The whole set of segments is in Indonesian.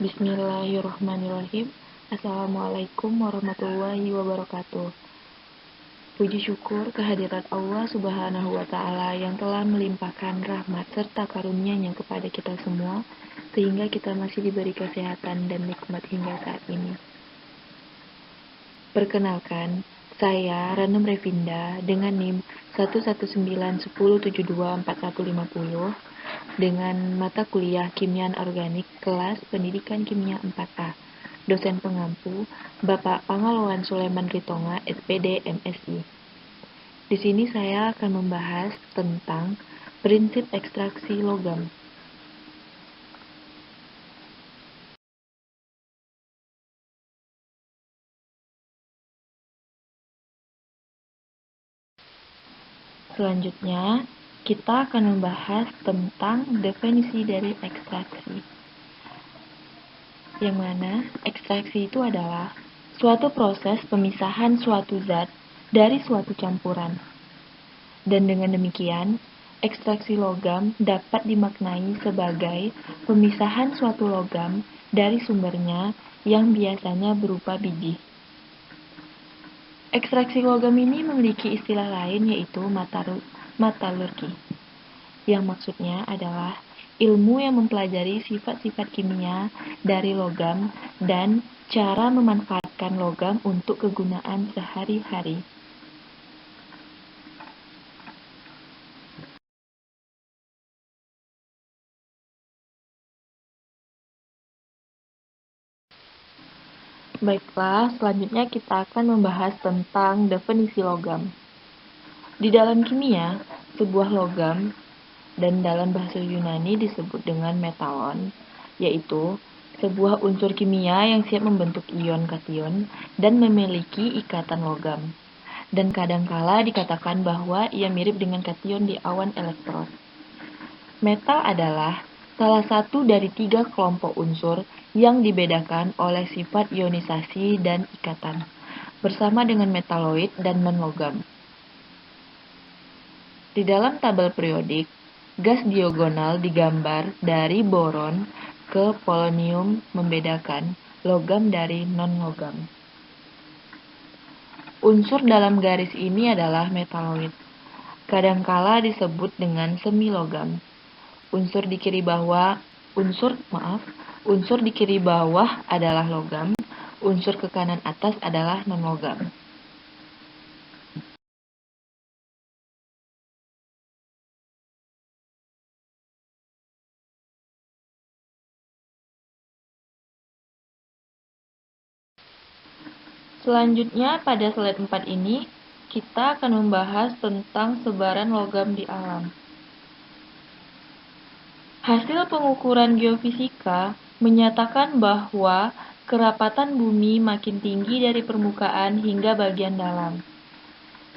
Bismillahirrahmanirrahim. Assalamualaikum warahmatullahi wabarakatuh. Puji syukur kehadirat Allah Subhanahu wa Ta'ala yang telah melimpahkan rahmat serta karunia-Nya kepada kita semua, sehingga kita masih diberi kesehatan dan nikmat hingga saat ini. Perkenalkan, saya Ranum Revinda dengan NIM 11910724150 dengan mata kuliah Kimia Organik kelas Pendidikan Kimia 4A. Dosen pengampu Bapak Pangaloan Suleman Ritonga, SPD, MSI. Di sini saya akan membahas tentang prinsip ekstraksi logam. Selanjutnya, kita akan membahas tentang definisi dari ekstraksi. Yang mana ekstraksi itu adalah suatu proses pemisahan suatu zat dari suatu campuran. Dan dengan demikian, ekstraksi logam dapat dimaknai sebagai pemisahan suatu logam dari sumbernya yang biasanya berupa biji. Ekstraksi logam ini memiliki istilah lain yaitu metalurgi, yang maksudnya adalah ilmu yang mempelajari sifat-sifat kimia dari logam dan cara memanfaatkan logam untuk kegunaan sehari-hari. Baiklah, selanjutnya kita akan membahas tentang definisi logam. Di dalam kimia, sebuah logam dan dalam bahasa Yunani disebut dengan metalon, yaitu sebuah unsur kimia yang siap membentuk ion kation dan memiliki ikatan logam. Dan kadangkala dikatakan bahwa ia mirip dengan kation di awan elektron. Metal adalah salah satu dari 3 kelompok unsur yang dibedakan oleh sifat ionisasi dan ikatan, bersama dengan metaloid dan non-logam. Di dalam tabel periodik, gas diagonal digambar dari boron ke polonium membedakan logam dari non-logam. Unsur dalam garis ini adalah metaloid. Kadangkala disebut dengan semi-logam. Unsur di kiri bawah adalah logam, unsur ke kanan atas adalah non-logam. Selanjutnya pada slide 4 ini, kita akan membahas tentang sebaran logam di alam. Hasil pengukuran geofisika menyatakan bahwa kerapatan bumi makin tinggi dari permukaan hingga bagian dalam.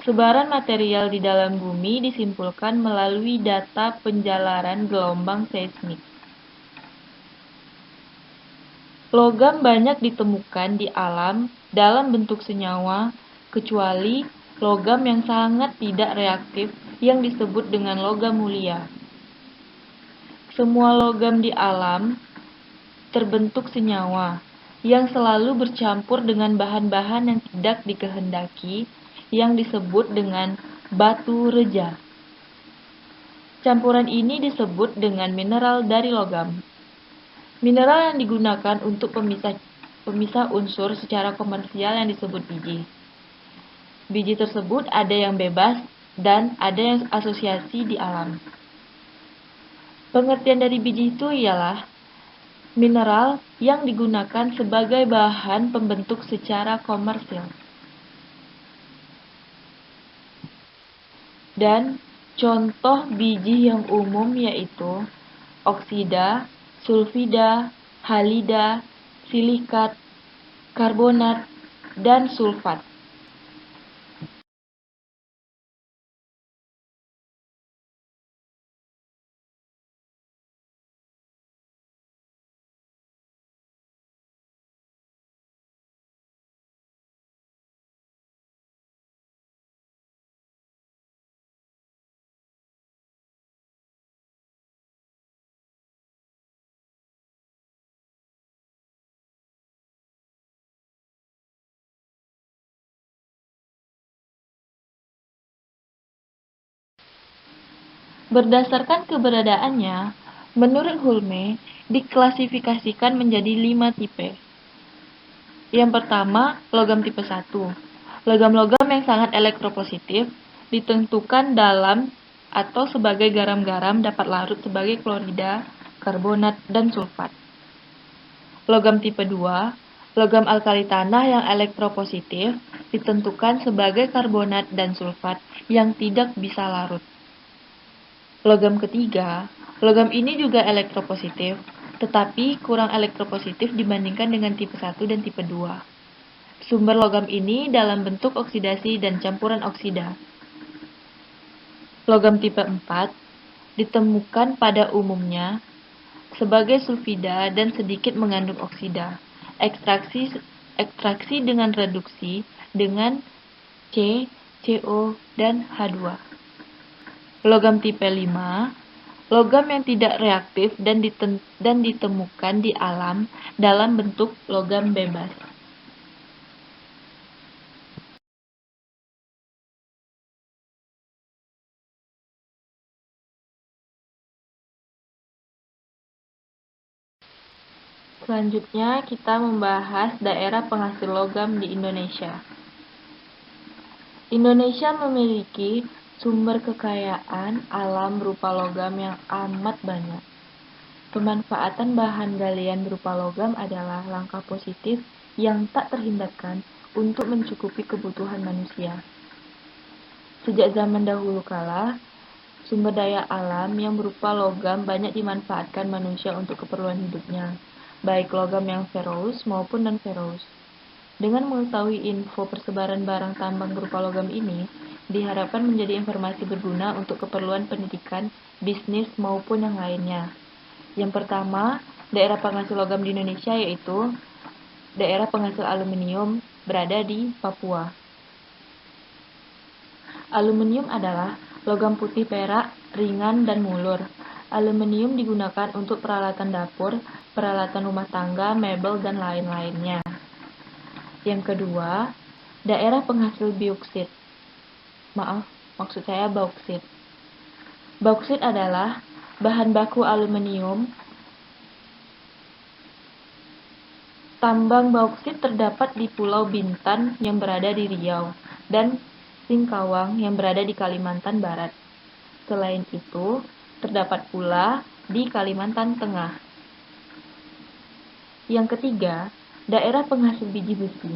Sebaran material di dalam bumi disimpulkan melalui data penjalaran gelombang seismik. Logam banyak ditemukan di alam dalam bentuk senyawa, kecuali logam yang sangat tidak reaktif yang disebut dengan logam mulia. Semua logam di alam terbentuk senyawa yang selalu bercampur dengan bahan-bahan yang tidak dikehendaki yang disebut dengan batu reja. Campuran ini disebut dengan mineral dari logam. Mineral yang digunakan untuk pemisah unsur secara komersial yang disebut biji. Biji tersebut ada yang bebas dan ada yang asosiasi di alam. Pengertian dari biji itu ialah mineral yang digunakan sebagai bahan pembentuk secara komersil. Dan contoh biji yang umum yaitu oksida, sulfida, halida, silikat, karbonat, dan sulfat. Berdasarkan keberadaannya, menurut Hulme, diklasifikasikan menjadi 5 tipe. Yang pertama, logam tipe 1. Logam-logam yang sangat elektropositif ditentukan dalam atau sebagai garam-garam dapat larut sebagai klorida, karbonat, dan sulfat. Logam tipe 2. Logam alkali tanah yang elektropositif ditentukan sebagai karbonat dan sulfat yang tidak bisa larut. Logam ketiga, logam ini juga elektropositif, tetapi kurang elektropositif dibandingkan dengan tipe 1 dan tipe 2. Sumber logam ini dalam bentuk oksidasi dan campuran oksida. Logam tipe 4 ditemukan pada umumnya sebagai sulfida dan sedikit mengandung oksida. Ekstraksi dengan reduksi dengan C, CO, dan H2. Logam tipe 5, logam yang tidak reaktif dan ditemukan di alam dalam bentuk logam bebas. Selanjutnya kita membahas daerah penghasil logam di Indonesia. Indonesia memiliki sumber kekayaan alam berupa logam yang amat banyak. Pemanfaatan bahan galian berupa logam adalah langkah positif yang tak terhindarkan untuk mencukupi kebutuhan manusia. Sejak zaman dahulu kala, sumber daya alam yang berupa logam banyak dimanfaatkan manusia untuk keperluan hidupnya, baik logam yang ferrous maupun non-ferrous. Dengan mengetahui info persebaran barang tambang berupa logam ini, diharapkan menjadi informasi berguna untuk keperluan pendidikan, bisnis, maupun yang lainnya. Yang pertama, daerah penghasil logam di Indonesia yaitu daerah penghasil aluminium berada di Papua. Aluminium adalah logam putih perak, ringan, dan mulur. Aluminium digunakan untuk peralatan dapur, peralatan rumah tangga, mebel, dan lain-lainnya. Yang kedua, daerah penghasil bauksit. Maksud saya bauksit. Bauksit adalah bahan baku aluminium. Tambang bauksit terdapat di Pulau Bintan yang berada di Riau dan Singkawang yang berada di Kalimantan Barat. Selain itu, terdapat pula di Kalimantan Tengah. Yang ketiga, daerah penghasil biji besi.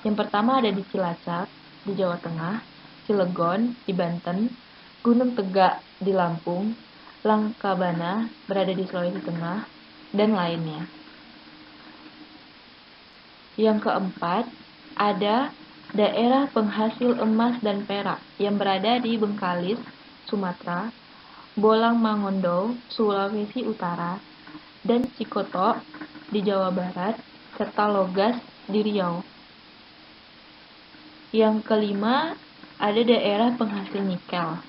Yang pertama ada di Cilacap, di Jawa Tengah, Cilegon, di Banten, Gunung Tegak, di Lampung, Langkabana, berada di Sulawesi Tengah, dan lainnya. Yang keempat, ada daerah penghasil emas dan perak yang berada di Bengkalis, Sumatera, Bolang Mangondo, Sulawesi Utara, dan Cikoto di Jawa Barat, serta Logas di Riau. Yang kelima, ada daerah penghasil nikel.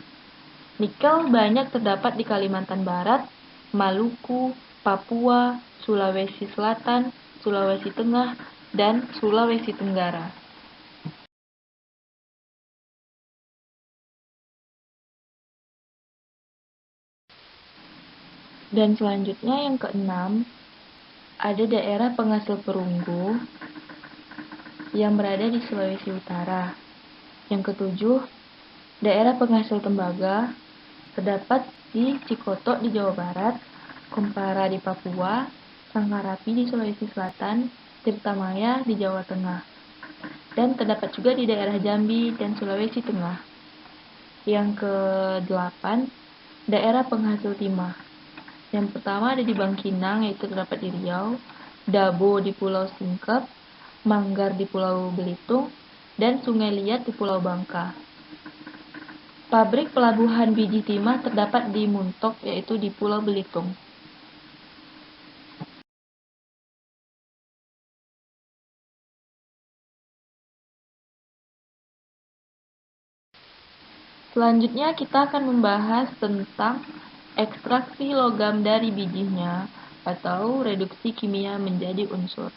Nikel banyak terdapat di Kalimantan Barat, Maluku, Papua, Sulawesi Selatan, Sulawesi Tengah, dan Sulawesi Tenggara. Dan selanjutnya yang keenam, ada daerah penghasil perunggu yang berada di Sulawesi Utara. Yang ketujuh, daerah penghasil tembaga terdapat di Cikoto di Jawa Barat, Kompara di Papua, Sangkarapi di Sulawesi Selatan, Tirtamaya di Jawa Tengah. Dan terdapat juga di daerah Jambi dan Sulawesi Tengah. Yang ke-8, daerah penghasil timah. Yang pertama ada di Bangkinang, yaitu terdapat di Riau, Dabo di Pulau Singkep, Manggar di Pulau Belitung, dan Sungai Liat di Pulau Bangka. Pabrik pelabuhan biji timah terdapat di Muntok, yaitu di Pulau Belitung. Selanjutnya kita akan membahas tentang ekstraksi logam dari bijinya atau reduksi kimia menjadi unsur.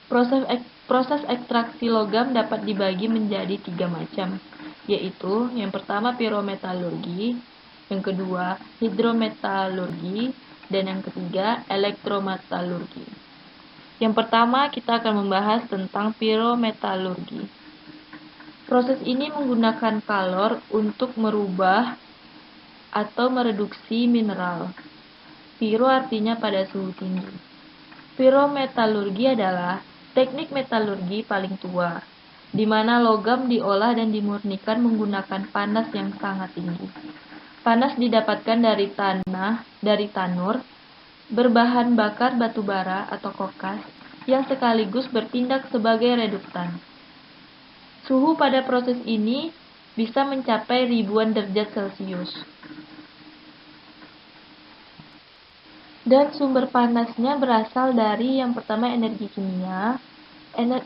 Proses ekstraksi logam dapat dibagi menjadi 3 macam, yaitu yang pertama pirometalurgi, yang kedua hidrometalurgi, dan yang ketiga elektrometalurgi. Yang pertama kita akan membahas tentang pirometalurgi. Proses ini menggunakan kalor untuk merubah atau mereduksi mineral. Piro artinya pada suhu tinggi. Pirometalurgi adalah teknik metalurgi paling tua, di mana logam diolah dan dimurnikan menggunakan panas yang sangat tinggi. Panas didapatkan dari tanur, berbahan bakar batu bara atau kokas, yang sekaligus bertindak sebagai reduktan. Suhu pada proses ini bisa mencapai ribuan derajat Celcius. Dan sumber panasnya berasal dari yang pertama energi kimia,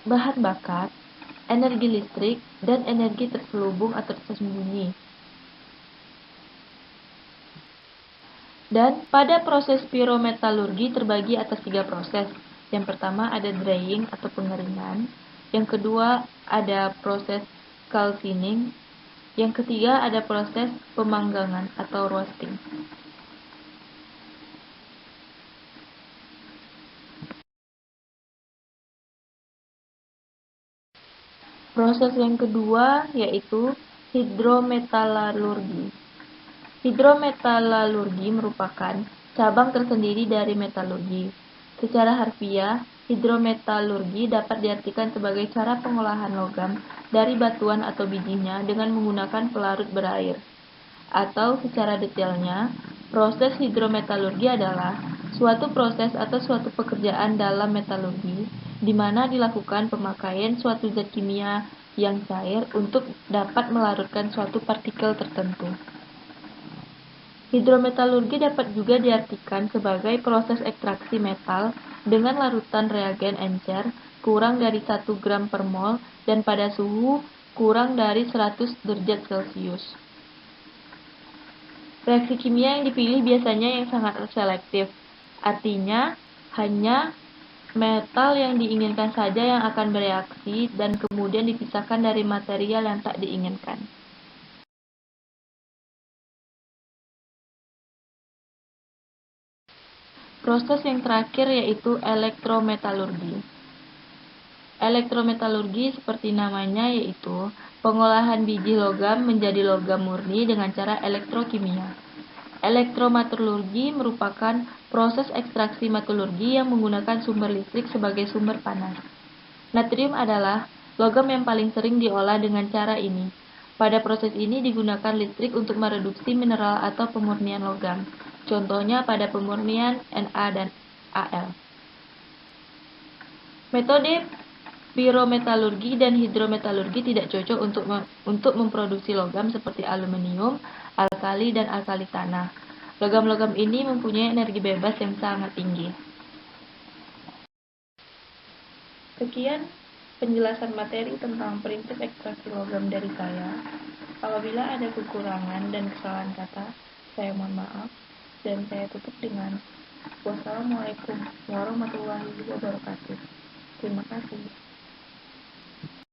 bahan bakar, energi listrik, dan energi terselubung atau tersembunyi. Dan pada proses pirometalurgi terbagi atas 3 proses. Yang pertama ada drying atau pengeringan, yang kedua ada proses calcining, yang ketiga ada proses pemanggangan atau roasting. Proses yang kedua yaitu hidrometalurgi. Hidrometalurgi merupakan cabang tersendiri dari metalurgi. Secara harfiah, hidrometalurgi dapat diartikan sebagai cara pengolahan logam dari batuan atau bijinya dengan menggunakan pelarut berair. Atau secara detailnya, proses hidrometalurgi adalah suatu proses atau suatu pekerjaan dalam metalurgi di mana dilakukan pemakaian suatu zat kimia yang cair untuk dapat melarutkan suatu partikel tertentu. Hidrometalurgi dapat juga diartikan sebagai proses ekstraksi metal dengan larutan reagen encer kurang dari 1 gram per mol dan pada suhu kurang dari 100 derajat Celcius. Reaksi kimia yang dipilih biasanya yang sangat selektif, artinya hanya metal yang diinginkan saja yang akan bereaksi dan kemudian dipisahkan dari material yang tak diinginkan. Proses yang terakhir yaitu elektrometalurgi. Elektrometalurgi seperti namanya yaitu pengolahan biji logam menjadi logam murni dengan cara elektrokimia. Elektrometalurgi merupakan proses ekstraksi metalurgi yang menggunakan sumber listrik sebagai sumber panas. Natrium adalah logam yang paling sering diolah dengan cara ini. Pada proses ini digunakan listrik untuk mereduksi mineral atau pemurnian logam. Contohnya pada pemurnian Na dan Al. Metode pirometalurgi dan hidrometalurgi tidak cocok untuk memproduksi logam seperti aluminium, alkali, dan alkali tanah. Logam-logam ini mempunyai energi bebas yang sangat tinggi. Sekian penjelasan materi tentang prinsip ekstraksi logam dari saya. Apabila ada kekurangan dan kesalahan kata, saya mohon maaf, dan saya tutup dengan wassalamualaikum warahmatullahi wabarakatuh. Terima kasih.